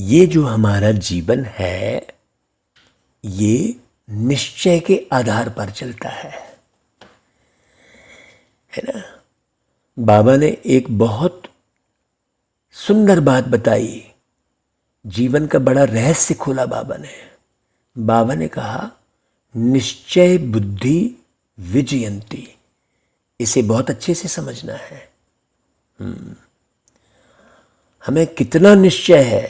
ये जो हमारा जीवन है ये निश्चय के आधार पर चलता है ना। बाबा ने एक बहुत सुंदर बात बताई, जीवन का बड़ा रहस्य खोला बाबा ने। बाबा ने कहा निश्चय बुद्धि विजयंती। इसे बहुत अच्छे से समझना है। हमें कितना निश्चय है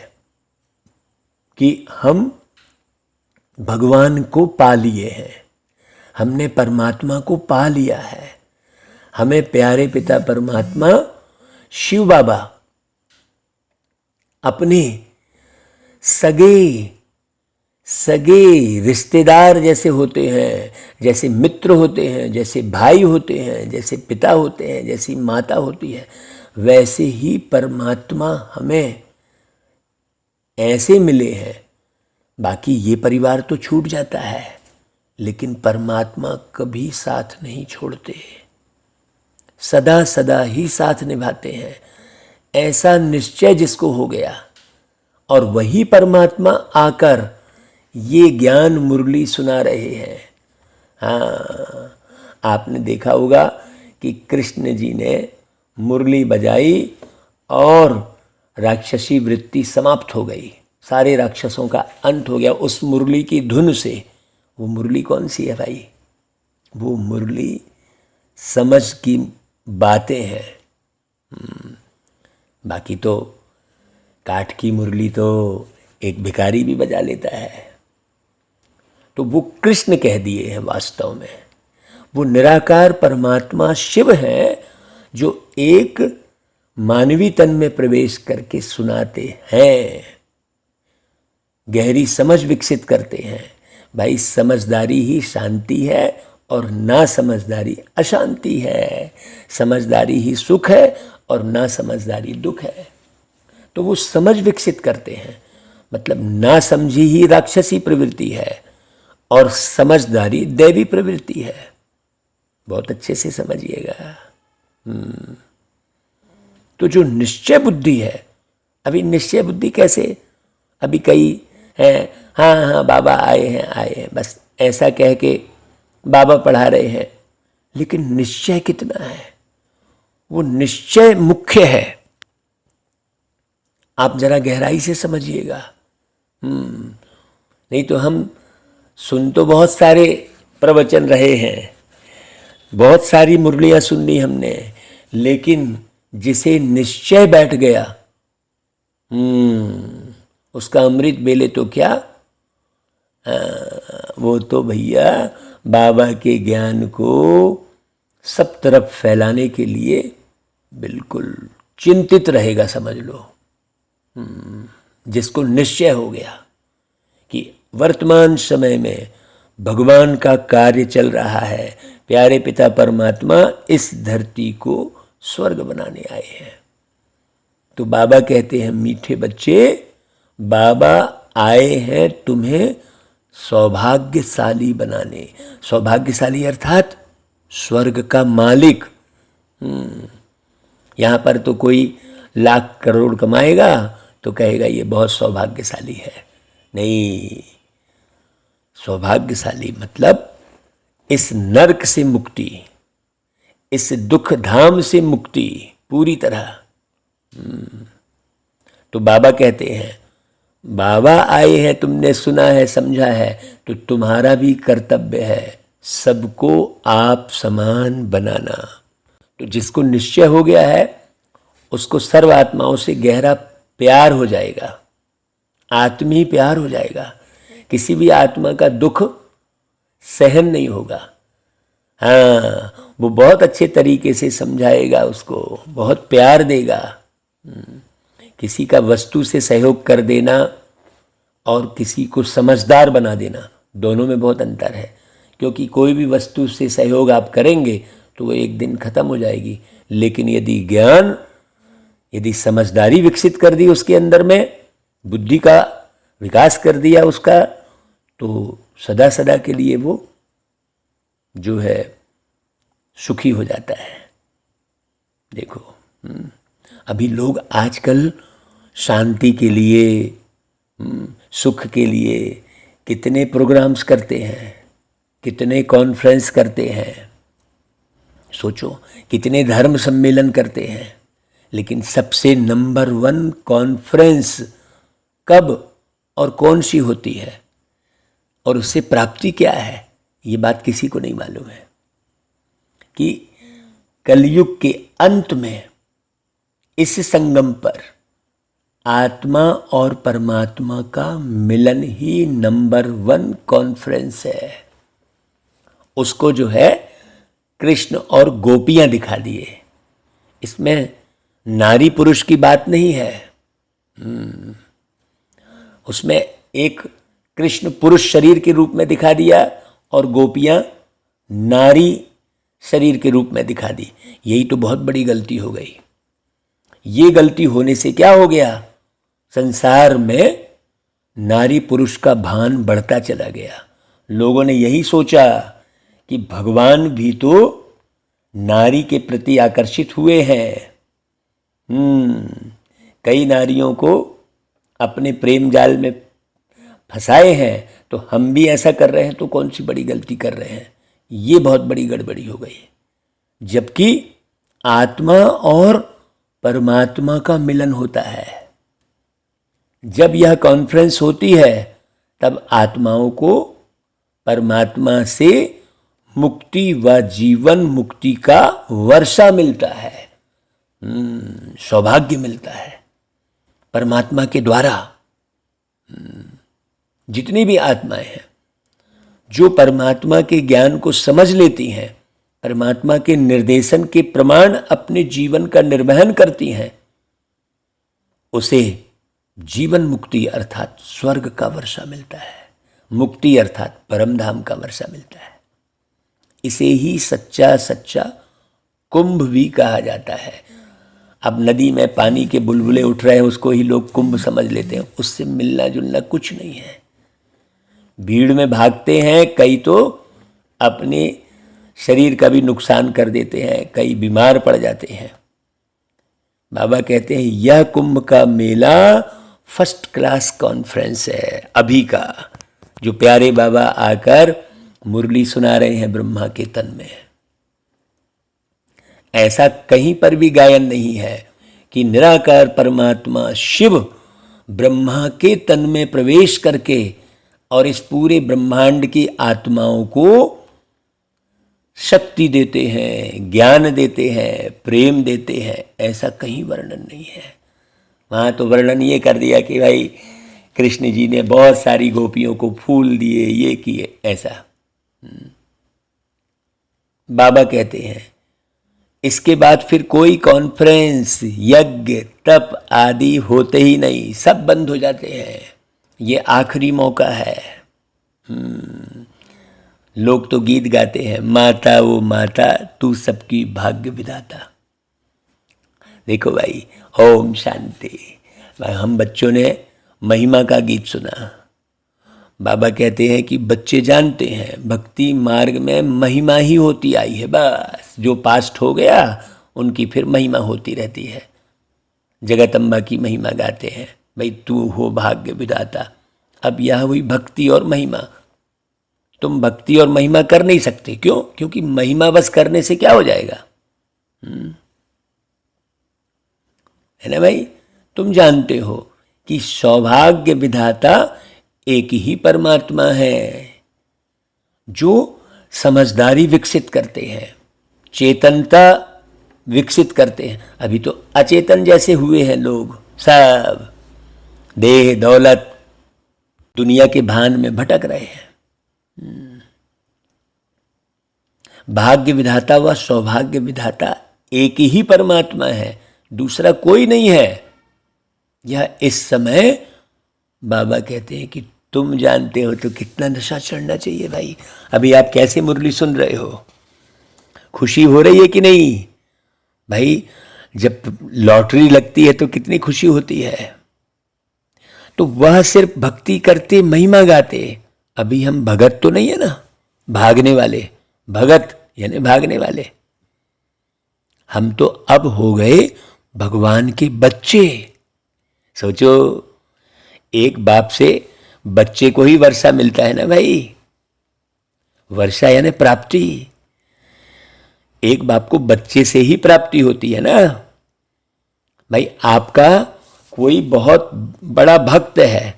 कि हम भगवान को पा लिए हैं, हमने परमात्मा को पा लिया है। हमें प्यारे पिता परमात्मा शिव बाबा अपने सगे रिश्तेदार जैसे होते हैं, जैसे मित्र होते हैं, जैसे भाई होते हैं, जैसे पिता होते हैं, जैसी माता होती है, वैसे ही परमात्मा हमें ऐसे मिले हैं। बाकी ये परिवार तो छूट जाता है, लेकिन परमात्मा कभी साथ नहीं छोड़ते, सदा सदा ही साथ निभाते हैं। ऐसा निश्चय जिसको हो गया, और वही परमात्मा आकर ये ज्ञान मुरली सुना रहे हैं। हाँ, आपने देखा होगा कि कृष्ण जी ने मुरली बजाई और राक्षसी वृत्ति समाप्त हो गई, सारे राक्षसों का अंत हो गया उस मुरली की धुन से। वो मुरली कौन सी है भाई? वो मुरली समझ की बातें हैं। बाकी तो काठ की मुरली तो एक भिखारी भी बजा लेता है। तो वो कृष्ण कह दिए हैं। वास्तव में वो निराकार परमात्मा शिव है जो एक मानवी तन में प्रवेश करके सुनाते हैं, गहरी समझ विकसित करते हैं। भाई समझदारी ही शांति है और ना समझदारी अशांति है। समझदारी ही सुख है और ना समझदारी दुख है। तो वो समझ विकसित करते हैं। मतलब ना समझी ही राक्षसी प्रवृत्ति है और समझदारी दैवी प्रवृत्ति है। बहुत अच्छे से समझिएगा। तो जो निश्चय बुद्धि है, अभी निश्चय बुद्धि कैसे? अभी कई हैं, हाँ बाबा आए हैं, बस ऐसा कह के बाबा पढ़ा रहे हैं, लेकिन निश्चय कितना है? वो निश्चय मुख्य है। आप जरा गहराई से समझिएगा। नहीं तो हम सुन तो बहुत सारे प्रवचन रहे हैं, बहुत सारी मुरलियां सुन ली हमने, लेकिन जिसे निश्चय बैठ गया उसका अमृत बेले तो क्या, वो तो भैया बाबा के ज्ञान को सब तरफ फैलाने के लिए बिल्कुल चिंतित रहेगा, समझ लो। जिसको निश्चय हो गया कि वर्तमान समय में भगवान का कार्य चल रहा है, प्यारे पिता परमात्मा इस धरती को स्वर्ग बनाने आए हैं। तो बाबा कहते हैं, मीठे बच्चे, बाबा आए हैं तुम्हें सौभाग्यशाली बनाने। सौभाग्यशाली अर्थात स्वर्ग का मालिक। यहाँ पर तो कोई लाख करोड़ कमाएगा तो कहेगा ये बहुत सौभाग्यशाली है। नहीं, सौभाग्यशाली मतलब इस नरक से मुक्ति, इस दुख धाम से मुक्ति पूरी तरह। तो बाबा कहते हैं, बाबा आए हैं, तुमने सुना है, समझा है, तो तुम्हारा भी कर्तव्य है सबको आप समान बनाना। तो जिसको निश्चय हो गया है उसको सर्व आत्माओं से गहरा प्यार हो जाएगा, आत्मीय प्यार हो जाएगा। किसी भी आत्मा का दुख सहन नहीं होगा। हाँ, वो बहुत अच्छे तरीके से समझाएगा, उसको बहुत प्यार देगा। किसी का वस्तु से सहयोग कर देना और किसी को समझदार बना देना, दोनों में बहुत अंतर है। क्योंकि कोई भी वस्तु से सहयोग आप करेंगे तो वो एक दिन खत्म हो जाएगी, लेकिन यदि ज्ञान, यदि समझदारी विकसित कर दी उसके अंदर में, बुद्धि का विकास कर दिया उसका, तो सदा सदा के लिए वो जो है सुखी हो जाता है। देखो, अभी लोग आजकल शांति के लिए, सुख के लिए कितने प्रोग्राम्स करते हैं, कितने कॉन्फ्रेंस करते हैं, सोचो कितने धर्म सम्मेलन करते हैं, लेकिन सबसे नंबर 1 कॉन्फ्रेंस कब और कौन सी होती है और उससे प्राप्ति क्या है, ये बात किसी को नहीं मालूम है कि कलयुग के अंत में इस संगम पर आत्मा और परमात्मा का मिलन ही नंबर 1 कॉन्फ्रेंस है। उसको जो है कृष्ण और गोपियां दिखा दिए। इसमें नारी पुरुष की बात नहीं है। उसमें एक कृष्ण पुरुष शरीर के रूप में दिखा दिया और गोपियां नारी शरीर के रूप में दिखा दी। यही तो बहुत बड़ी गलती हो गई। ये गलती होने से क्या हो गया, संसार में नारी पुरुष का भान बढ़ता चला गया। लोगों ने यही सोचा कि भगवान भी तो नारी के प्रति आकर्षित हुए हैं। कई नारियों को अपने प्रेम जाल में फंसाए हैं, तो हम भी ऐसा कर रहे हैं तो कौन सी बड़ी गलती कर रहे हैं। ये बहुत बड़ी गड़बड़ी हो गई। जबकि आत्मा और परमात्मा का मिलन होता है। जब यह कॉन्फ्रेंस होती है तब आत्माओं को परमात्मा से मुक्ति व जीवन मुक्ति का वर्षा मिलता है, सौभाग्य मिलता है परमात्मा के द्वारा। जितनी भी आत्माएं हैं जो परमात्मा के ज्ञान को समझ लेती हैं, परमात्मा के निर्देशन के प्रमाण अपने जीवन का निर्वहन करती हैं, उसे जीवन मुक्ति अर्थात स्वर्ग का वर्षा मिलता है, मुक्ति अर्थात परमधाम का वर्षा मिलता है। इसे ही सच्चा सच्चा कुंभ भी कहा जाता है। अब नदी में पानी के बुलबुले उठ रहे हैं, उसको ही लोग कुंभ समझ लेते हैं। उससे मिलना जुलना कुछ नहीं है। भीड़ में भागते हैं, कई तो अपने शरीर का भी नुकसान कर देते हैं, कई बीमार पड़ जाते हैं। बाबा कहते हैं यह कुंभ का मेला फर्स्ट क्लास कॉन्फ्रेंस है अभी का, जो प्यारे बाबा आकर मुरली सुना रहे हैं ब्रह्मा के तन में। ऐसा कहीं पर भी गायन नहीं है कि निराकार परमात्मा शिव ब्रह्मा के तन में प्रवेश करके और इस पूरे ब्रह्मांड की आत्माओं को शक्ति देते हैं, ज्ञान देते हैं, प्रेम देते हैं। ऐसा कहीं वर्णन नहीं है। वहाँ तो वर्णन ये कर दिया कि भाई कृष्ण जी ने बहुत सारी गोपियों को फूल दिए, ये किए, ऐसा। बाबा कहते हैं इसके बाद फिर कोई कॉन्फ्रेंस, यज्ञ, तप आदि होते ही नहीं, सब बंद हो जाते हैं। ये आखिरी मौका है। लोग तो गीत गाते हैं, माता वो माता तू सबकी भाग्य विधाता। देखो भाई, ओम शांति। हम बच्चों ने महिमा का गीत सुना। बाबा कहते हैं कि बच्चे जानते हैं भक्ति मार्ग में महिमा ही होती आई है। बस जो पास्ट हो गया उनकी फिर महिमा होती रहती है। जगदम्बा की महिमा गाते हैं, भाई तू हो भाग्य विधाता। अब यह हुई भक्ति और महिमा। तुम भक्ति और महिमा कर नहीं सकते। क्यों? क्योंकि महिमा बस करने से क्या हो जाएगा, है ना भाई। तुम जानते हो कि सौभाग्य विधाता एक ही परमात्मा है, जो समझदारी विकसित करते हैं, चेतनता विकसित करते हैं। अभी तो अचेतन जैसे हुए हैं लोग, सब देह दौलत दुनिया के भान में भटक रहे हैं। भाग्य विधाता व सौभाग्य विधाता एक ही परमात्मा है, दूसरा कोई नहीं है। यह इस समय बाबा कहते हैं कि तुम जानते हो तो कितना नशा चढ़ना चाहिए भाई। अभी आप कैसे मुरली सुन रहे हो, खुशी हो रही है कि नहीं भाई। जब लॉटरी लगती है तो कितनी खुशी होती है। तो वह सिर्फ भक्ति करते, महिमा गाते। अभी हम भगत तो नहीं है ना, भागने वाले। भगत यानी भागने वाले। हम तो अब हो गए भगवान के बच्चे। सोचो, एक बाप से बच्चे को ही वर्षा मिलता है ना भाई। वर्षा यानी प्राप्ति। एक बाप को बच्चे से ही प्राप्ति होती है ना भाई। आपका कोई बहुत बड़ा भक्त है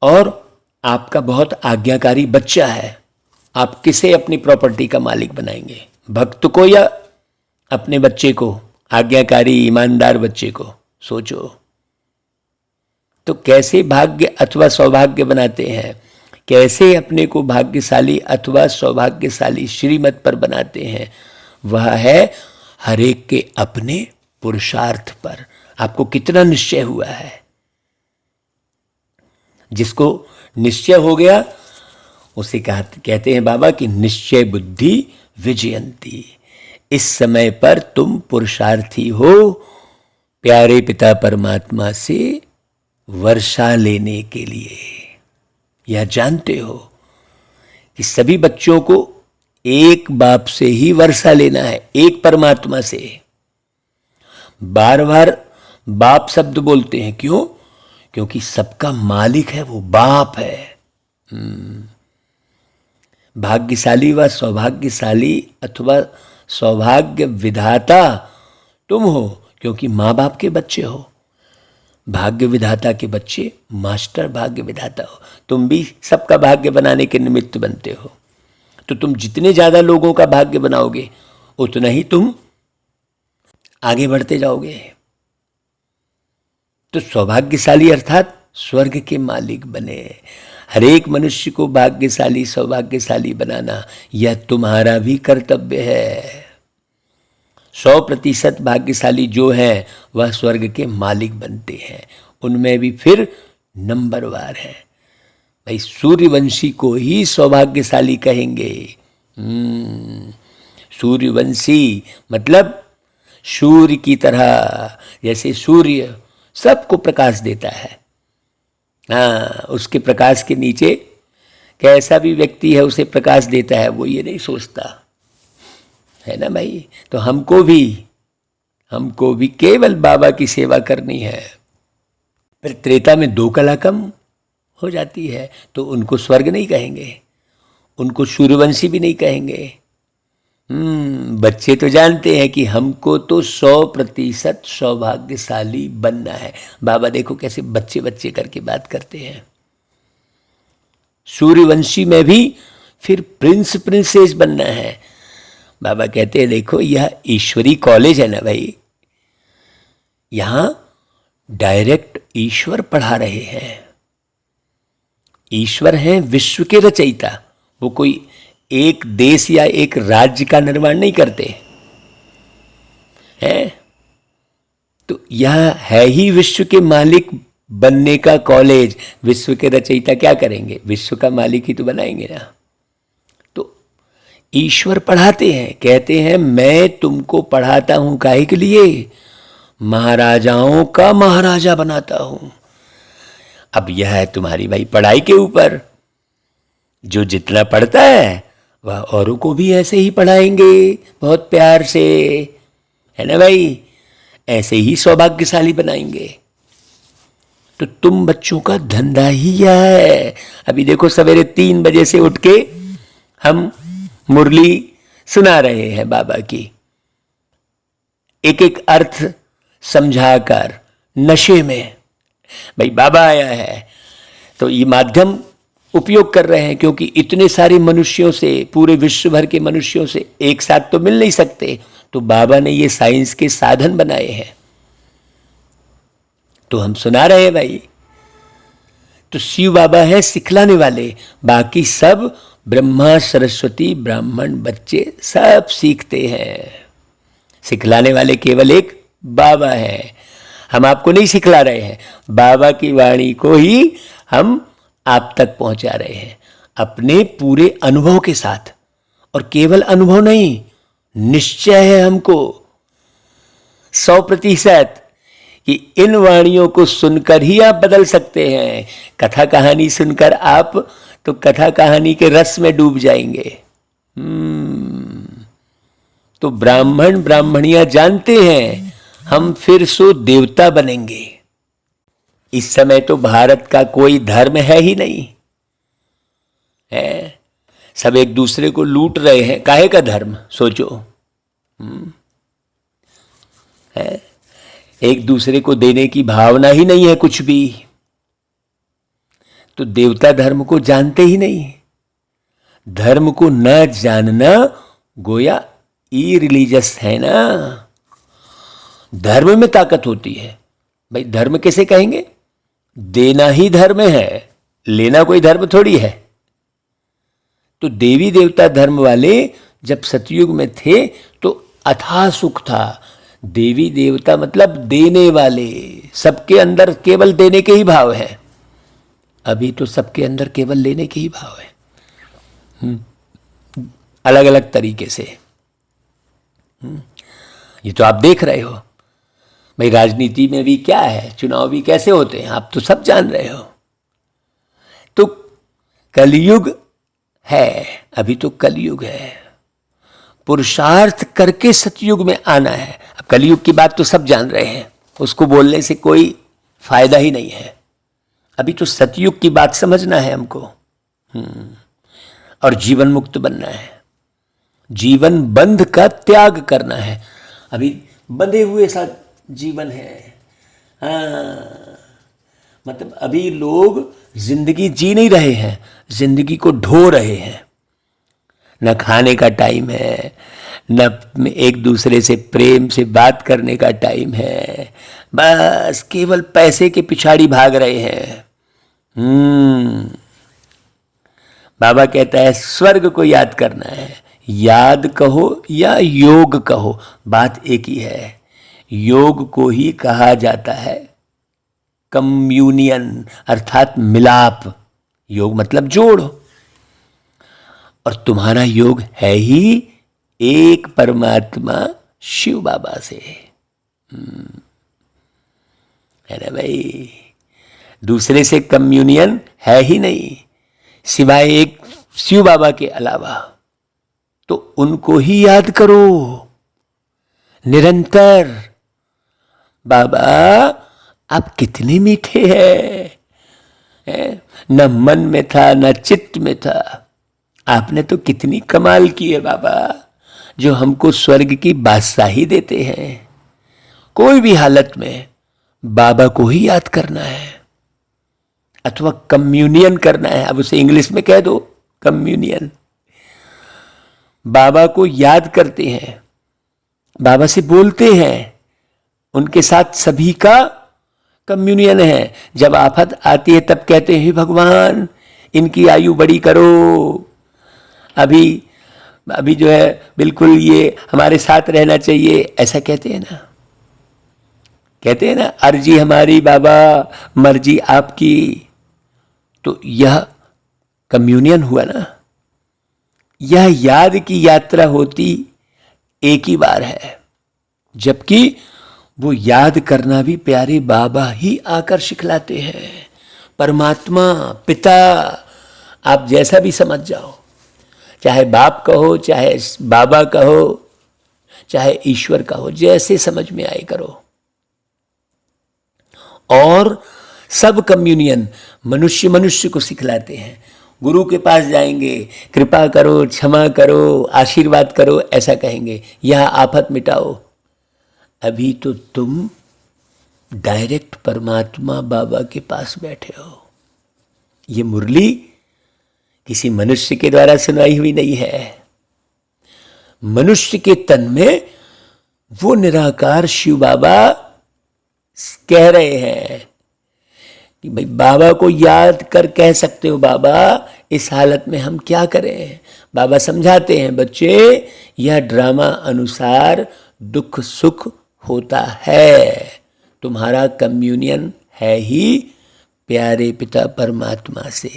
और आपका बहुत आज्ञाकारी बच्चा है, आप किसे अपनी प्रॉपर्टी का मालिक बनाएंगे? भक्त को या अपने बच्चे को, आज्ञाकारी ईमानदार बच्चे को? सोचो। तो कैसे भाग्य अथवा सौभाग्य बनाते हैं, कैसे अपने को भाग्यशाली अथवा सौभाग्यशाली श्रीमत पर बनाते हैं? वह है हर एक के अपने पुरुषार्थ पर। आपको कितना निश्चय हुआ है? जिसको निश्चय हो गया उसे कहते हैं बाबा कि निश्चय बुद्धि विजयंती। इस समय पर तुम पुरुषार्थी हो प्यारे पिता परमात्मा से वर्षा लेने के लिए। यह जानते हो कि सभी बच्चों को एक बाप से ही वर्षा लेना है, एक परमात्मा से। बार बार बाप शब्द बोलते हैं, क्यों? क्योंकि सबका मालिक है वो बाप है। भाग्यशाली व सौभाग्यशाली अथवा सौभाग्य विधाता तुम हो, क्योंकि माँ बाप के बच्चे हो। भाग्य विधाता के बच्चे मास्टर भाग्य विधाता हो। तुम भी सबका भाग्य बनाने के निमित्त बनते हो। तो तुम जितने ज़्यादा लोगों का भाग्य बनाओगे उतना ही तुम आगे बढ़ते जाओगे। तो सौभाग्यशाली अर्थात स्वर्ग के मालिक बने। हर एक मनुष्य को भाग्यशाली सौभाग्यशाली बनाना यह तुम्हारा भी कर्तव्य है। 100% भाग्यशाली जो हैं वह स्वर्ग के मालिक बनते हैं। उनमें भी फिर नंबरवार है भाई। सूर्यवंशी को ही सौभाग्यशाली कहेंगे। सूर्यवंशी मतलब सूर्य की तरह, जैसे सूर्य सबको प्रकाश देता है। हाँ, उसके प्रकाश के नीचे कैसा भी व्यक्ति है उसे प्रकाश देता है, वो ये नहीं सोचता है ना भाई। तो हमको भी केवल बाबा की सेवा करनी है। फिर त्रेता में 2 कला कम हो जाती है तो उनको स्वर्ग नहीं कहेंगे, उनको सूर्यवंशी भी नहीं कहेंगे। बच्चे तो जानते हैं कि हमको तो 100% सौभाग्यशाली बनना है। बाबा देखो कैसे बच्चे बच्चे करके बात करते हैं। सूर्यवंशी में भी फिर प्रिंस प्रिंसेस बनना है। बाबा कहते हैं देखो यह ईश्वरी कॉलेज है ना भाई, यहां डायरेक्ट ईश्वर पढ़ा रहे हैं। ईश्वर हैं विश्व के रचयिता। वो कोई एक देश या एक राज्य का निर्माण नहीं करते हैं। तो यह है ही विश्व के मालिक बनने का कॉलेज। विश्व के रचयिता क्या करेंगे? विश्व का मालिक ही तो बनाएंगे ना। तो ईश्वर पढ़ाते हैं, कहते हैं मैं तुमको पढ़ाता हूं काहे के लिए? महाराजाओं का महाराजा बनाता हूं। अब यह है तुम्हारी भाई पढ़ाई के ऊपर। जो जितना पढ़ता है वह औरों को भी ऐसे ही पढ़ाएंगे, बहुत प्यार से, है ना भाई। ऐसे ही सौभाग्यशाली बनाएंगे। तो तुम बच्चों का धंधा ही यह है। अभी देखो सवेरे 3 बजे से उठ के हम मुरली सुना रहे हैं बाबा की, एक एक अर्थ समझाकर नशे में। भाई बाबा आया है तो ये माध्यम उपयोग कर रहे हैं, क्योंकि इतने सारे मनुष्यों से, पूरे विश्व भर के मनुष्यों से एक साथ तो मिल नहीं सकते। तो बाबा ने ये साइंस के साधन बनाए हैं तो हम सुना रहे हैं भाई। तो शिव बाबा है सिखलाने वाले, बाकी सब ब्रह्मा सरस्वती ब्राह्मण बच्चे सब सीखते हैं। सिखलाने वाले केवल एक बाबा है। हम आपको नहीं सिखला रहे हैं, बाबा की वाणी को ही हम आप तक पहुंचा रहे हैं अपने पूरे अनुभव के साथ। और केवल अनुभव नहीं, निश्चय है हमको 100% कि इन वाणियों को सुनकर ही आप बदल सकते हैं। कथा कहानी सुनकर आप तो कथा कहानी के रस में डूब जाएंगे। तो ब्राह्मण ब्राह्मणियां जानते हैं हम फिर सो देवता बनेंगे। इस समय तो भारत का कोई धर्म है ही नहीं है, सब एक दूसरे को लूट रहे हैं। काहे का धर्म सोचो, है एक दूसरे को देने की भावना ही नहीं है कुछ भी, तो देवता धर्म को जानते ही नहीं। धर्म को न जानना गोया इरिलीजियस है ना। धर्म में ताकत होती है भाई। धर्म कैसे कहेंगे? देना ही धर्म है, लेना कोई धर्म थोड़ी है। तो देवी देवता धर्म वाले जब सतयुग में थे तो अथाह सुख था। देवी देवता मतलब देने वाले, सबके अंदर केवल देने के ही भाव है। अभी तो सबके अंदर केवल लेने के ही भाव है, अलग अलग तरीके से। ये तो आप देख रहे हो भाई। राजनीति में भी क्या है, चुनाव भी कैसे होते हैं, आप तो सब जान रहे हो। तो कलयुग है, अभी तो कलयुग है। पुरुषार्थ करके सतयुग में आना है। अब कलयुग की बात तो सब जान रहे हैं, उसको बोलने से कोई फायदा ही नहीं है। अभी तो सतयुग की बात समझना है हमको, और जीवन मुक्त बनना है। जीवन बंध का त्याग करना है। अभी बंधे हुए सा जीवन है। मतलब अभी लोग जिंदगी जी नहीं रहे हैं, जिंदगी को ढो रहे हैं। न खाने का टाइम है, न एक दूसरे से प्रेम से बात करने का टाइम है, बस केवल पैसे के पिछाड़ी भाग रहे हैं। बाबा कहता है स्वर्ग को याद करना है। याद कहो या योग कहो, बात एक ही है। योग को ही कहा जाता है कम्युनियन, अर्थात मिलाप। योग मतलब जोड़, और तुम्हारा योग है ही एक परमात्मा शिव बाबा से, है ना भाई। दूसरे से कम्युनियन है ही नहीं सिवाय एक शिव बाबा के अलावा। तो उनको ही याद करो निरंतर। बाबा आप कितने मीठे हैं, न मन में था न चित्त में था। आपने तो कितनी कमाल की है बाबा, जो हमको स्वर्ग की बादशाही देते हैं। कोई भी हालत में बाबा को ही याद करना है, अथवा कम्युनियन करना है। अब उसे इंग्लिश में कह दो कम्युनियन। बाबा को याद करते हैं, बाबा से बोलते हैं, उनके साथ सभी का कम्युनियन है। जब आफत आती है तब कहते हैं भगवान इनकी आयु बड़ी करो। अभी जो है बिल्कुल ये हमारे साथ रहना चाहिए, ऐसा कहते हैं ना। कहते हैं ना अर्जी हमारी बाबा मर्जी आपकी। तो यह कम्युनियन हुआ ना। यह याद की यात्रा होती एक ही बार है, जबकि वो याद करना भी प्यारे बाबा ही आकर सिखलाते हैं। परमात्मा पिता, आप जैसा भी समझ जाओ, चाहे बाप कहो, चाहे बाबा कहो, चाहे ईश्वर कहो, जैसे समझ में आए करो। और सब कम्युनियन मनुष्य मनुष्य को सिखलाते हैं। गुरु के पास जाएंगे, कृपा करो, क्षमा करो, आशीर्वाद करो, ऐसा कहेंगे। यह आफत मिटाओ। अभी तो तुम डायरेक्ट परमात्मा बाबा के पास बैठे हो। ये मुरली किसी मनुष्य के द्वारा सुनाई हुई नहीं है। मनुष्य के तन में वो निराकार शिव बाबा कह रहे हैं कि भाई बाबा को याद कर कह सकते हो बाबा इस हालत में हम क्या करें। बाबा समझाते हैं बच्चे यह ड्रामा अनुसार दुख सुख होता है। तुम्हारा कम्युनियन है ही प्यारे पिता परमात्मा से।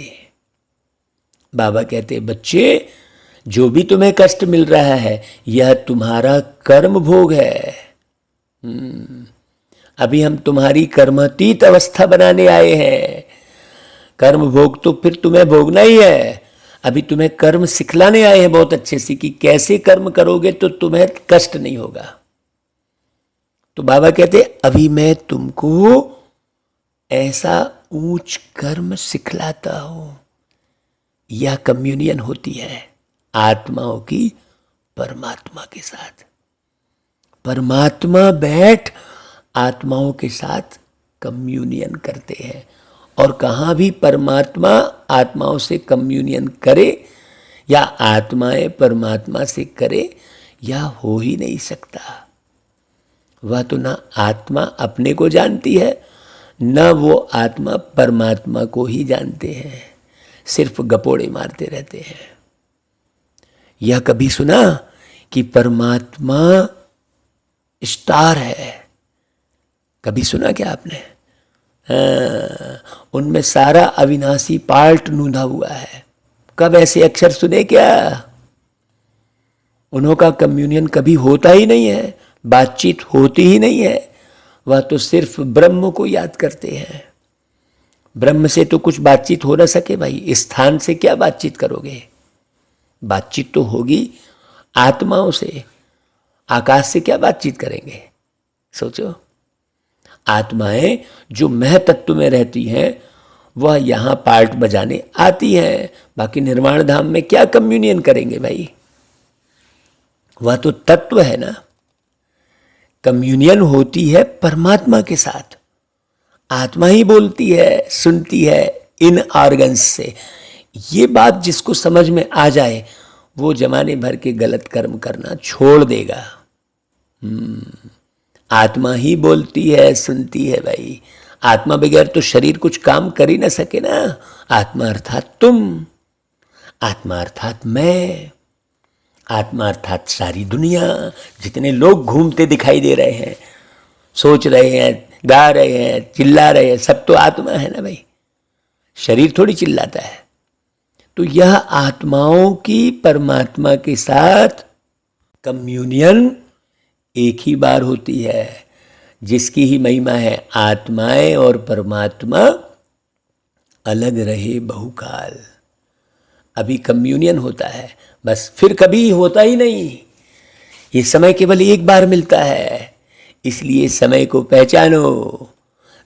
बाबा कहते हैं बच्चे जो भी तुम्हें कष्ट मिल रहा है यह तुम्हारा कर्म भोग है। अभी हम तुम्हारी कर्मातीत अवस्था बनाने आए हैं। कर्म भोग तो फिर तुम्हें भोगना ही है। अभी तुम्हें कर्म सिखलाने आए हैं बहुत अच्छे से कि कैसे कर्म करोगे तो तुम्हें कष्ट नहीं होगा। तो बाबा कहते अभी मैं तुमको ऐसा ऊंच कर्म सिखलाता हूं। यह कम्युनियन होती है आत्माओं की परमात्मा के साथ। परमात्मा बैठ आत्माओं के साथ कम्युनियन करते हैं, और कहाँ भी परमात्मा आत्माओं से कम्युनियन करे या आत्माएं परमात्मा से करे, यह हो ही नहीं सकता। वह तो ना आत्मा अपने को जानती है, न वो आत्मा परमात्मा को ही जानते हैं, सिर्फ गपोड़े मारते रहते हैं। यह कभी सुना कि परमात्मा स्टार है? कभी सुना क्या आपने? उनमें सारा अविनाशी पार्ट नूंधा हुआ है। कब ऐसे अक्षर सुने क्या? उनका कम्युनियन कभी होता ही नहीं है, बातचीत होती ही नहीं है। वह तो सिर्फ ब्रह्म को याद करते हैं। ब्रह्म से तो कुछ बातचीत हो ना सके भाई, स्थान से क्या बातचीत करोगे? बातचीत तो होगी आत्माओं से, आकाश से क्या बातचीत करेंगे? सोचो, आत्माएं जो मह तत्व में रहती हैं वह यहाँ पार्ट बजाने आती हैं, बाकी निर्वाण धाम में क्या कम्युनियन करेंगे भाई? वह तो तत्व है ना। कम्युनियन होती है परमात्मा के साथ। आत्मा ही बोलती है, सुनती है इन ऑर्गन्स से। ये बात जिसको समझ में आ जाए वो जमाने भर के गलत कर्म करना छोड़ देगा। आत्मा ही बोलती है, सुनती है भाई। आत्मा बगैर तो शरीर कुछ काम कर ही ना सके ना। आत्मा अर्थात तुम, आत्मा अर्थात मैं, आत्मा अर्थात सारी दुनिया। जितने लोग घूमते दिखाई दे रहे हैं, सोच रहे हैं, गा रहे हैं, चिल्ला रहे हैं, सब तो आत्मा है ना भाई। शरीर थोड़ी चिल्लाता है। तो यह आत्माओं की परमात्मा के साथ कम्युनियन एक ही बार होती है, जिसकी ही महिमा है आत्माएं और परमात्मा अलग रहे बहुकाल। अभी कम्युनियन होता है बस, फिर कभी होता ही नहीं। ये समय केवल एक बार मिलता है, इसलिए समय को पहचानो।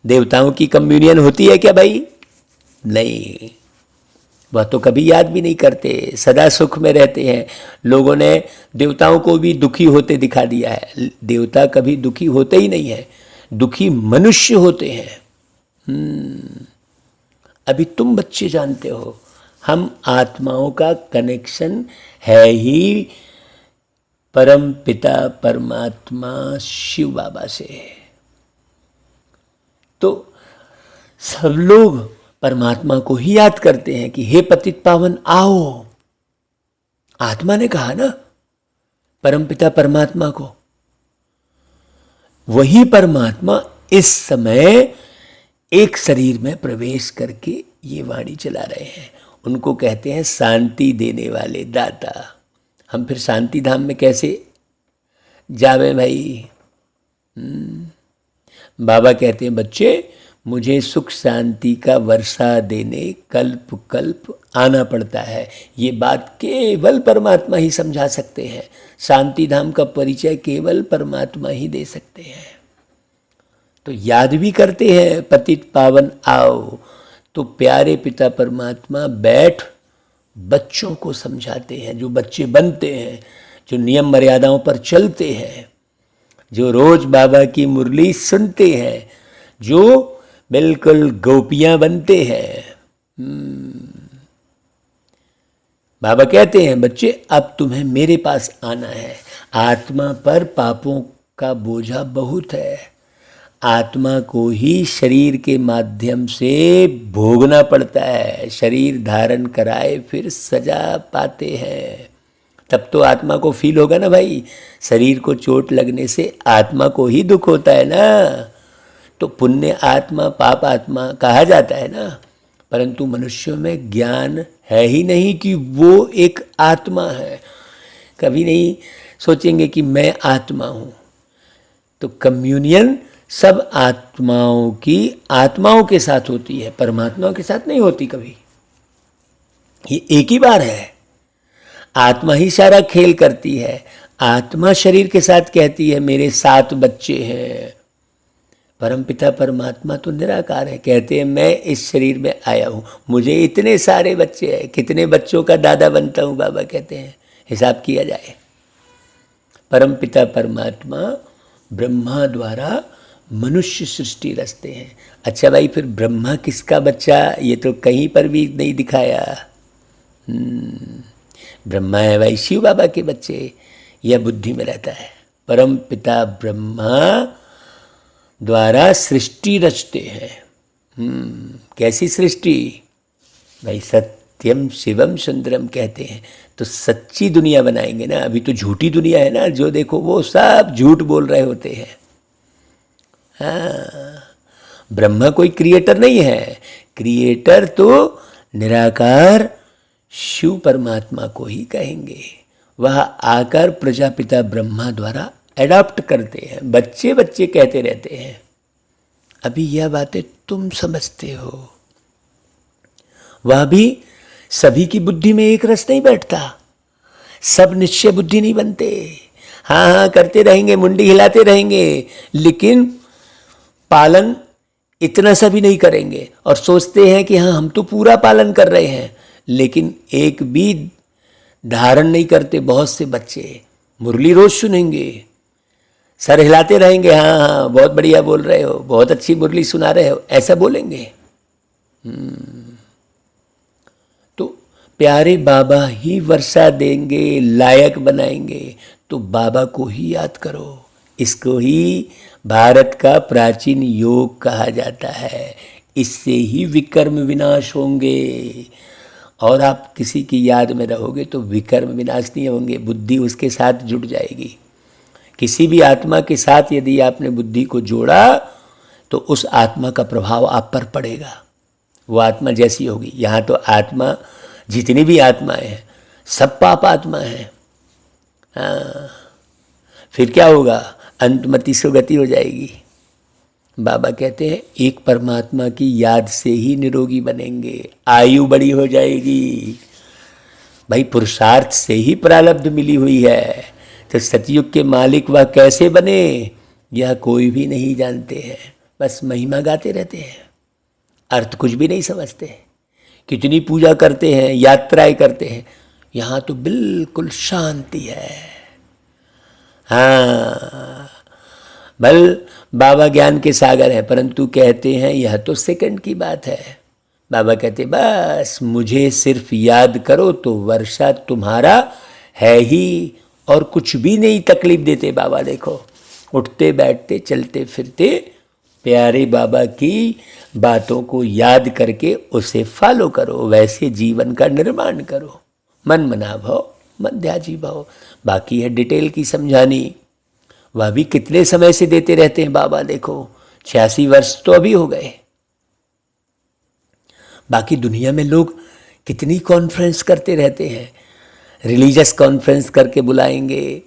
देवताओं की कम्युनियन होती है क्या भाई? नहीं, वह तो कभी याद भी नहीं करते, सदा सुख में रहते हैं। लोगों ने देवताओं को भी दुखी होते दिखा दिया है। देवता कभी दुखी होते ही नहीं है, दुखी मनुष्य होते हैं। अभी तुम बच्चे जानते हो, हम आत्माओं का कनेक्शन है ही परम पिता परमात्मा शिव बाबा से। तो सब लोग परमात्मा को ही याद करते हैं कि हे पतित पावन आओ। आत्मा ने कहा ना परमपिता परमात्मा को। वही परमात्मा इस समय एक शरीर में प्रवेश करके ये वाणी चला रहे हैं। उनको कहते हैं शांति देने वाले दाता। हम फिर शांति धाम में कैसे जावे भाई? बाबा कहते हैं बच्चे, मुझे सुख शांति का वर्षा देने कल्प कल्प आना पड़ता है। ये बात केवल परमात्मा ही समझा सकते हैं। शांति धाम का परिचय केवल परमात्मा ही दे सकते हैं। तो याद भी करते हैं पतित पावन आओ। तो प्यारे पिता परमात्मा बैठ बच्चों को समझाते हैं। जो बच्चे बनते हैं, जो नियम मर्यादाओं पर चलते हैं, जो रोज बाबा की मुरली सुनते हैं, जो बिल्कुल गोपियां बनते हैं। बाबा कहते हैं बच्चे अब तुम्हें मेरे पास आना है। आत्मा पर पापों का बोझा बहुत है। आत्मा को ही शरीर के माध्यम से भोगना पड़ता है। शरीर धारण कराए फिर सजा पाते हैं। तब तो आत्मा को फील होगा ना भाई। शरीर को चोट लगने से आत्मा को ही दुख होता है ना। तो पुण्य आत्मा पाप आत्मा कहा जाता है ना। परंतु मनुष्यों में ज्ञान है ही नहीं कि वो एक आत्मा है। कभी नहीं सोचेंगे कि मैं आत्मा हूँ। तो कम्युनियन सब आत्माओं की आत्माओं के साथ होती है, परमात्माओं के साथ नहीं होती कभी। ये एक ही बार है। आत्मा ही सारा खेल करती है। आत्मा शरीर के साथ कहती है मेरे 7 बच्चे हैं, परमपिता परमात्मा तो निराकार है। कहते हैं मैं इस शरीर में आया हूँ, मुझे इतने सारे बच्चे हैं, कितने बच्चों का दादा बनता हूँ। बाबा कहते हैं हिसाब किया जाए। परमपिता परमात्मा ब्रह्मा द्वारा मनुष्य सृष्टि रचते हैं। अच्छा भाई, फिर ब्रह्मा किसका बच्चा, ये तो कहीं पर भी नहीं दिखाया। ब्रह्मा है भाई शिव बाबा के बच्चे, यह बुद्धि में रहता है। परम पिता ब्रह्मा द्वारा सृष्टि रचते हैं। कैसी सृष्टि भाई? सत्यम शिवम सुंदरम कहते हैं, तो सच्ची दुनिया बनाएंगे ना। अभी तो झूठी दुनिया है ना, जो देखो वो सब झूठ बोल रहे होते हैं। हाँ, ब्रह्मा कोई क्रिएटर नहीं है, क्रिएटर तो निराकार शिव परमात्मा को ही कहेंगे। वह आकर प्रजापिता ब्रह्मा द्वारा एडॉप्ट करते हैं। बच्चे बच्चे कहते रहते हैं। अभी यह बातें तुम समझते हो, वह भी सभी की बुद्धि में एक रस नहीं बैठता, सब निश्चय बुद्धि नहीं बनते। हाँ हाँ करते रहेंगे, मुंडी हिलाते रहेंगे, लेकिन पालन इतना सा भी नहीं करेंगे और सोचते हैं कि हाँ हम तो पूरा पालन कर रहे हैं, लेकिन एक भी धारण नहीं करते। बहुत से बच्चे मुरली रोज सुनेंगे, सर हिलाते रहेंगे, हाँ हाँ बहुत बढ़िया बोल रहे हो, बहुत अच्छी मुरली सुना रहे हो, ऐसा बोलेंगे। तो प्यारे बाबा ही वर्षा देंगे, लायक बनाएंगे। तो बाबा को ही याद करो। इसको ही भारत का प्राचीन योग कहा जाता है। इससे ही विकर्म विनाश होंगे। और आप किसी की याद में रहोगे तो विकर्म विनाश नहीं होंगे, बुद्धि उसके साथ जुड़ जाएगी। किसी भी आत्मा के साथ यदि आपने बुद्धि को जोड़ा तो उस आत्मा का प्रभाव आप पर पड़ेगा, वो आत्मा जैसी होगी। यहाँ तो आत्मा, जितनी भी आत्माएं हैं सब पाप आत्मा है। हाँ, फिर क्या होगा? अंतमति सुगति हो जाएगी। बाबा कहते हैं एक परमात्मा की याद से ही निरोगी बनेंगे, आयु बड़ी हो जाएगी। भाई पुरुषार्थ से ही प्रारब्ध मिली हुई है, तो सतयुग के मालिक वह कैसे बने यह कोई भी नहीं जानते हैं। बस महिमा गाते रहते हैं, अर्थ कुछ भी नहीं समझते। कितनी पूजा करते हैं, यात्राएं करते हैं, यहाँ तो बिल्कुल शांति है। हाँ, भल बाबा ज्ञान के सागर हैं, परंतु कहते हैं यह तो सेकंड की बात है। बाबा कहते बस मुझे सिर्फ याद करो तो वर्षा तुम्हारा है ही, और कुछ भी नहीं तकलीफ देते बाबा। देखो उठते बैठते चलते फिरते प्यारे बाबा की बातों को याद करके उसे फॉलो करो, वैसे जीवन का निर्माण करो। मन मना भव मध्याजी भव। बाकी है डिटेल की समझानी, वह भी कितने समय से देते रहते हैं बाबा। देखो 86 वर्ष तो अभी हो गए। बाकी दुनिया में लोग कितनी कॉन्फ्रेंस करते रहते हैं, रिलीजियस कॉन्फ्रेंस करके बुलाएंगे,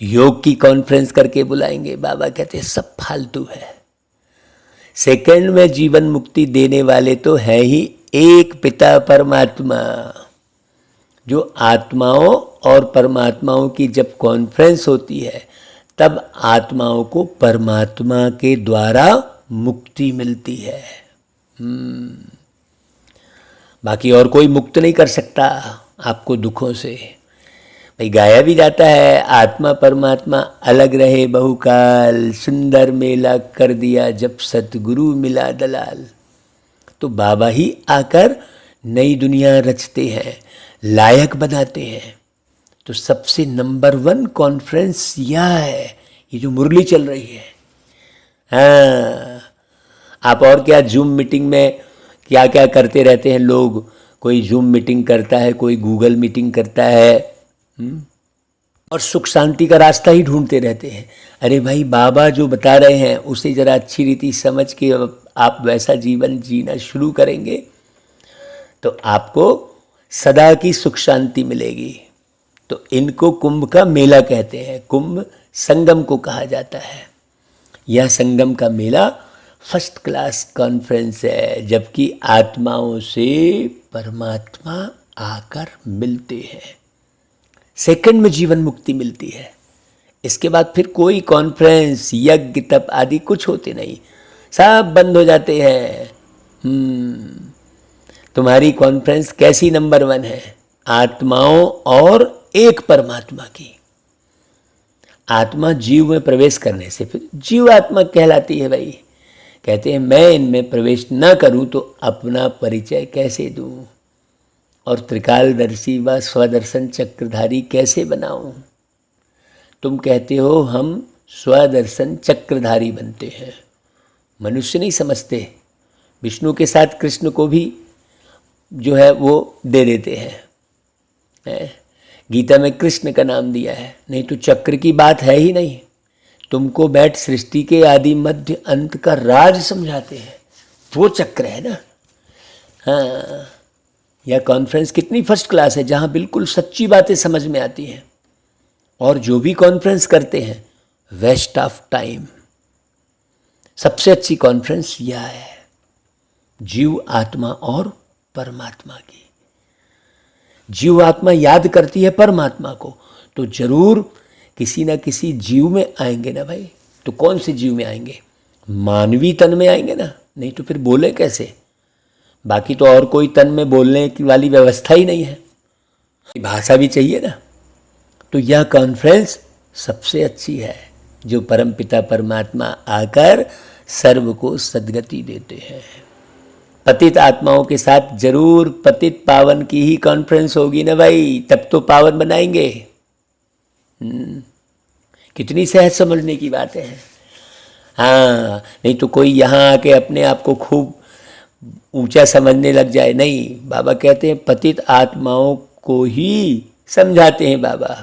योग की कॉन्फ्रेंस करके बुलाएंगे। बाबा कहते हैं सब फालतू है। सेकंड में जीवन मुक्ति देने वाले तो है ही एक पिता परमात्मा। जो आत्माओं और परमात्माओं की जब कॉन्फ्रेंस होती है तब आत्माओं को परमात्मा के द्वारा मुक्ति मिलती है। बाकी और कोई मुक्त नहीं कर सकता आपको दुखों से। भाई गाया भी जाता है, आत्मा परमात्मा अलग रहे बहुकाल, सुंदर मेला कर दिया जब सतगुरु मिला दलाल। तो बाबा ही आकर नई दुनिया रचते हैं, लायक बनाते हैं। तो सबसे नंबर 1 कॉन्फ्रेंस यह है, ये जो मुरली चल रही है। हाँ, आप और क्या जूम मीटिंग में क्या क्या करते रहते हैं लोग। कोई जूम मीटिंग करता है, कोई गूगल मीटिंग करता है, और सुख शांति का रास्ता ही ढूंढते रहते हैं। अरे भाई बाबा जो बता रहे हैं उसे ज़रा अच्छी रीति समझ के आप वैसा जीवन जीना शुरू करेंगे तो आपको सदा की सुख शांति मिलेगी। तो इनको कुंभ का मेला कहते हैं, कुंभ संगम को कहा जाता है। यह संगम का मेला फर्स्ट क्लास कॉन्फ्रेंस है, जबकि आत्माओं से परमात्मा आकर मिलते हैं। सेकंड में जीवन मुक्ति मिलती है। इसके बाद फिर कोई कॉन्फ्रेंस यज्ञ तप आदि कुछ होते नहीं। सब बंद हो जाते हैं। तुम्हारी कॉन्फ्रेंस कैसी नंबर 1 है? आत्माओं और एक परमात्मा की। आत्मा जीव में प्रवेश करने से फिर जीव आत्मा कहलाती है भाई। कहते हैं मैं इनमें प्रवेश न करूं तो अपना परिचय कैसे दूं और त्रिकालदर्शी व स्वदर्शन चक्रधारी कैसे बनाऊं। तुम कहते हो हम स्वदर्शन चक्रधारी बनते हैं। मनुष्य नहीं समझते, विष्णु के साथ कृष्ण को भी जो है वो दे देते हैं। गीता में कृष्ण का नाम दिया है, नहीं तो चक्र की बात है ही नहीं। तुमको बैठ सृष्टि के आदि मध्य अंत का राज समझाते हैं, वो चक्र है ना। हाँ, यह कॉन्फ्रेंस कितनी फर्स्ट क्लास है, जहाँ बिल्कुल सच्ची बातें समझ में आती हैं। और जो भी कॉन्फ्रेंस करते हैं वेस्ट ऑफ टाइम। सबसे अच्छी कॉन्फ्रेंस यह है, जीव आत्मा और परमात्मा की। जीव आत्मा याद करती है परमात्मा को, तो जरूर किसी ना किसी जीव में आएंगे ना भाई। तो कौन से जीव में आएंगे? मानवी तन में आएंगे ना, नहीं तो फिर बोले कैसे? बाकी तो और कोई तन में बोलने की वाली व्यवस्था ही नहीं है, भाषा भी चाहिए ना। तो यह कॉन्फ्रेंस सबसे अच्छी है, जो परमपिता परमात्मा आकर सर्व को सद्गति देते हैं। पतित आत्माओं के साथ जरूर पतित पावन की ही कॉन्फ्रेंस होगी ना भाई, तब तो पावन बनाएंगे। कितनी सहज समझने की बातें हैं। हाँ, नहीं तो कोई यहाँ आके अपने आप को खूब ऊंचा समझने लग जाए। नहीं, बाबा कहते हैं पतित आत्माओं को ही समझाते हैं बाबा।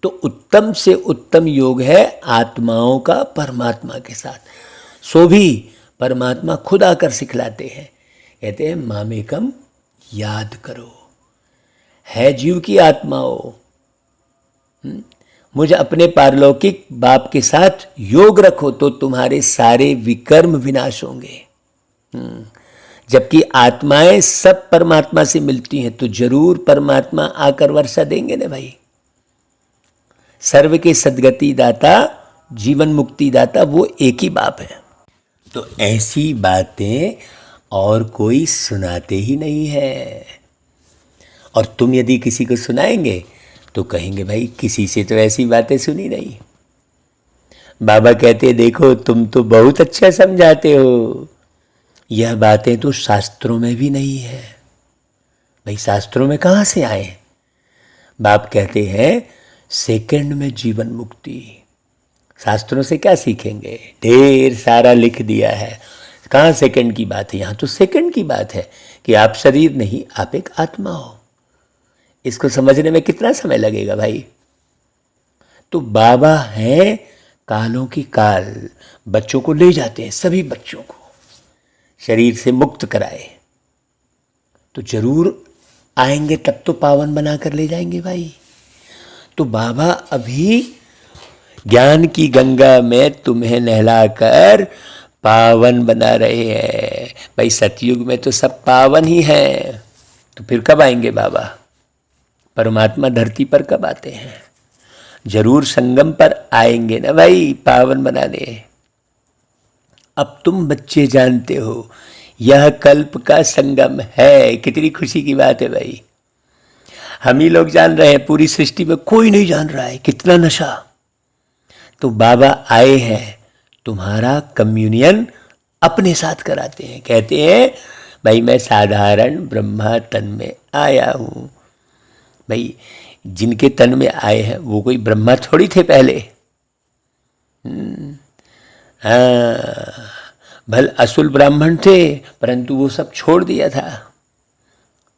तो उत्तम से उत्तम योग है आत्माओं का परमात्मा के साथ। सो भी परमात्मा खुद आकर सिखलाते हैं, कहते हैं मामेकम याद करो। है जीव की आत्माओं, मुझे अपने पारलौकिक बाप के साथ योग रखो तो तुम्हारे सारे विकर्म विनाश होंगे। जबकि आत्माएं सब परमात्मा से मिलती हैं, तो जरूर परमात्मा आकर वर्षा देंगे ना भाई। सर्व के सद्गति दाता, जीवन मुक्ति दाता, वो एक ही बाप है। तो ऐसी बातें और कोई सुनाते ही नहीं है। और तुम यदि किसी को सुनाएंगे तो कहेंगे भाई किसी से तो ऐसी बातें सुनी नहीं। बाबा कहते देखो तुम तो बहुत अच्छा समझाते हो, यह बातें तो शास्त्रों में भी नहीं है। भाई शास्त्रों में कहाँ से आए? बाप कहते हैं सेकंड में जीवन मुक्ति। शास्त्रों से क्या सीखेंगे? ढेर सारा लिख दिया है, कहाँ सेकंड की बात है? यहाँ तो सेकंड की बात है कि आप शरीर नहीं, आप एक आत्मा हो। इसको समझने में कितना समय लगेगा भाई? तो बाबा हैं कालों की काल, बच्चों को ले जाते हैं, सभी बच्चों को शरीर से मुक्त कराए। तो जरूर आएंगे, तब तो पावन बना कर ले जाएंगे भाई। तो बाबा अभी ज्ञान की गंगा में तुम्हें नहलाकर पावन बना रहे हैं भाई। सतयुग में तो सब पावन ही हैं, तो फिर कब आएंगे बाबा? परमात्मा धरती पर कब आते हैं? जरूर संगम पर आएंगे ना भाई, पावन बनाने। अब तुम बच्चे जानते हो यह कल्प का संगम है। कितनी खुशी की बात है भाई। हम ही लोग जान रहे हैं, पूरी सृष्टि में कोई नहीं जान रहा है। कितना नशा। तो बाबा आए हैं, तुम्हारा कम्युनियन अपने साथ कराते हैं। कहते हैं भाई मैं साधारण ब्रह्मा तन में आया हूँ। भाई जिनके तन में आए हैं वो कोई ब्रह्मा थोड़ी थे पहले। हाँ, भल असुल ब्राह्मण थे, परंतु वो सब छोड़ दिया था।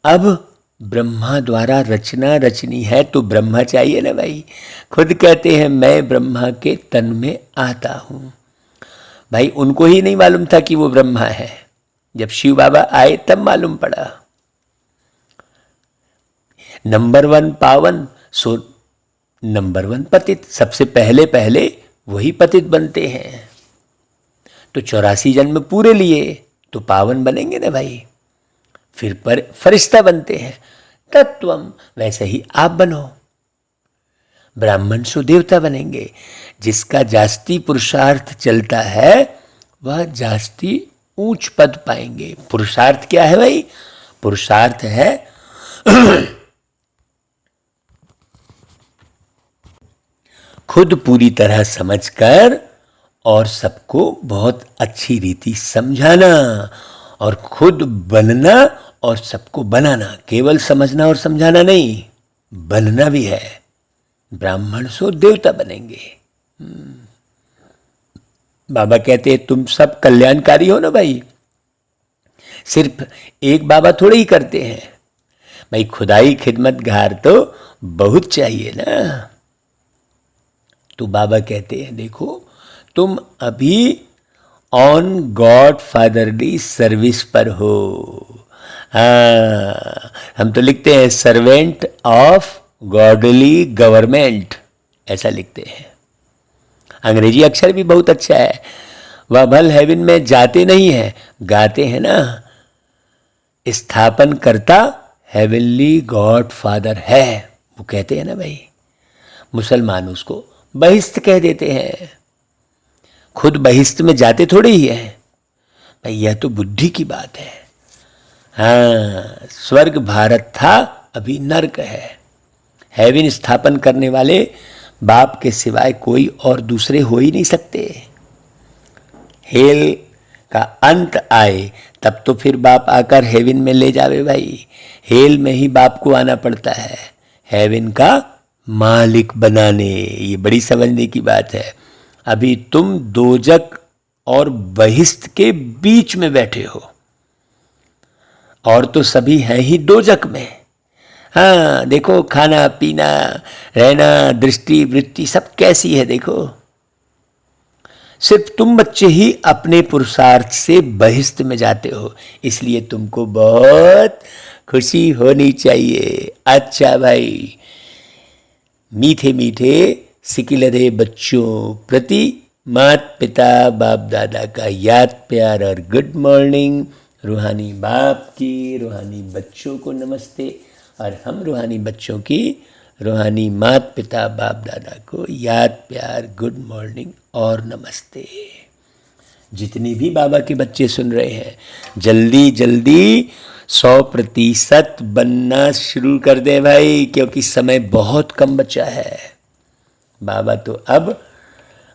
अब ब्रह्मा द्वारा रचना रचनी है तो ब्रह्मा चाहिए ना भाई। खुद कहते हैं मैं ब्रह्मा के तन में आता हूँ। भाई उनको ही नहीं मालूम था कि वो ब्रह्मा है, जब शिव बाबा आए तब मालूम पड़ा। नंबर 1 पावन, सो नंबर 1 पतित। सबसे पहले पहले वही पतित बनते हैं। तो 84 जन्म पूरे लिए तो पावन बनेंगे ना भाई। फिर पर फरिश्ता बनते हैं। तत्वम, वैसे ही आप बनो। ब्राह्मण सो देवता बनेंगे। जिसका जास्ती पुरुषार्थ चलता है वह जास्ती ऊंच पद पाएंगे। पुरुषार्थ क्या है भाई? पुरुषार्थ है खुद पूरी तरह समझकर और सबको बहुत अच्छी रीति समझाना, और खुद बनना और सबको बनाना। केवल समझना और समझाना नहीं, बनना भी है। ब्राह्मण सो देवता बनेंगे। बाबा कहते हैं तुम सब कल्याणकारी हो ना भाई। सिर्फ एक बाबा थोड़े ही करते हैं भाई, खुदाई खिदमतगार तो बहुत चाहिए ना। तो बाबा कहते हैं देखो तुम अभी ऑन गॉड फादरली सर्विस पर हो। हाँ, हम तो लिखते हैं सर्वेंट ऑफ गॉडली गवर्नमेंट, ऐसा लिखते हैं। अंग्रेजी अक्षर भी बहुत अच्छा है। वह भल हेवन में जाते नहीं है, गाते हैं ना। स्थापन करता हेवनली गॉड फादर है, वो कहते हैं ना भाई। मुसलमान उसको बहिस्त कह देते हैं, खुद बहिस्त में जाते थोड़े ही है भाई। यह तो बुद्धि की बात है। हाँ, स्वर्ग भारत था, अभी नर्क है। हेवन स्थापन करने वाले बाप के सिवाय कोई और दूसरे हो ही नहीं सकते। हेल का अंत आए तब तो फिर बाप आकर हेवन में ले जावे भाई। हेल में ही बाप को आना पड़ता है हेवन का मालिक बनाने। ये बड़ी समझने की बात है। अभी तुम दोजक और बहिष्त के बीच में बैठे हो, और तो सभी हैं ही दोजक में। हाँ देखो, खाना पीना रहना दृष्टि वृत्ति सब कैसी है देखो। सिर्फ तुम बच्चे ही अपने पुरुषार्थ से बहिष्त में जाते हो, इसलिए तुमको बहुत खुशी होनी चाहिए। अच्छा भाई, मीठे मीठे सिकिलरे बच्चों प्रति माता पिता बाप दादा का याद प्यार और गुड मॉर्निंग। रूहानी बाप की रूहानी बच्चों को नमस्ते, और हम रूहानी बच्चों की रूहानी माता पिता बाप दादा को याद प्यार गुड मॉर्निंग और नमस्ते। जितनी भी बाबा के बच्चे सुन रहे हैं, जल्दी जल्दी 100% बनना शुरू कर दे भाई, क्योंकि समय बहुत कम बचा है। बाबा तो अब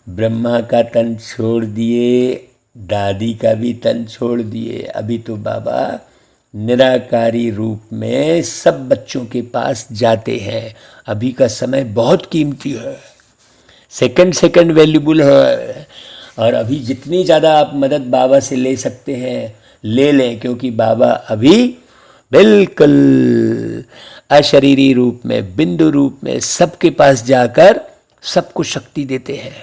ब्रह्मा का तन छोड़ दिए, दादी का भी तन छोड़ दिए। अभी तो बाबा निराकारी रूप में सब बच्चों के पास जाते हैं। अभी का समय बहुत कीमती है, सेकंड सेकंड वैल्यूबल है। और अभी जितनी ज़्यादा आप मदद बाबा से ले सकते हैं ले लें, क्योंकि बाबा अभी बिल्कुल अशरीरी रूप में, बिंदु रूप में सबके पास जाकर सबको शक्ति देते हैं।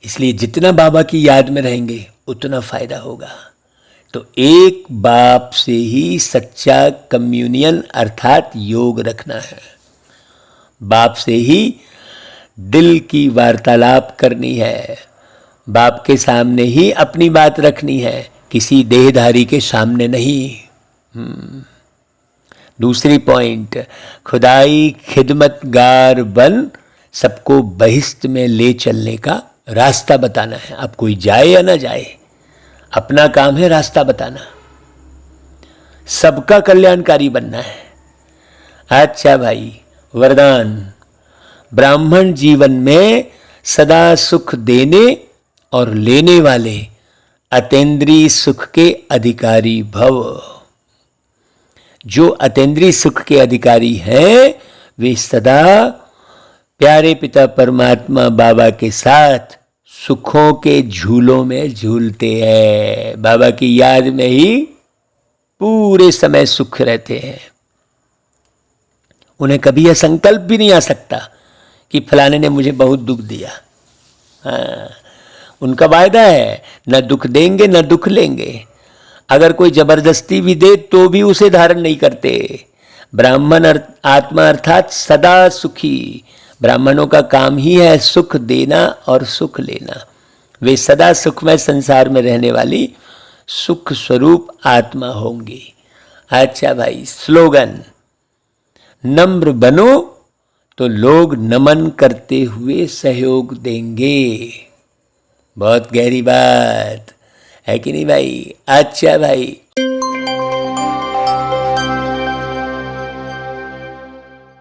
इसलिए जितना बाबा की याद में रहेंगे उतना फायदा होगा। तो एक बाप से ही सच्चा कम्युनियन अर्थात योग रखना है। बाप से ही दिल की वार्तालाप करनी है, बाप के सामने ही अपनी बात रखनी है, किसी देहधारी के सामने नहीं। दूसरी पॉइंट, खुदाई खिदमतगार बन सबको बहिष्त में ले चलने का रास्ता बताना है। अब कोई जाए या ना जाए, अपना काम है रास्ता बताना, सबका कल्याणकारी बनना है। अच्छा भाई, वरदान, ब्राह्मण जीवन में सदा सुख देने और लेने वाले अतीन्द्रिय सुख के अधिकारी भव। जो अतीन्द्रिय सुख के अधिकारी हैं वे सदा प्यारे पिता परमात्मा बाबा के साथ सुखों के झूलों में झूलते हैं। बाबा की याद में ही पूरे समय सुख रहते हैं। उन्हें कभी यह संकल्प भी नहीं आ सकता कि फलाने ने मुझे बहुत दुख दिया। हाँ, उनका वायदा है, न दुख देंगे न दुख लेंगे। अगर कोई जबरदस्ती भी दे तो भी उसे धारण नहीं करते। ब्राह्मण आत्मा अर्थात सदा सुखी। ब्राह्मणों का काम ही है सुख देना और सुख लेना। वे सदा सुखमय संसार में रहने वाली सुख स्वरूप आत्मा होंगी। अच्छा भाई, स्लोगन, नम्र बनो तो लोग नमन करते हुए सहयोग देंगे। बहुत गहरी बात है कि नहीं भाई? अच्छा भाई,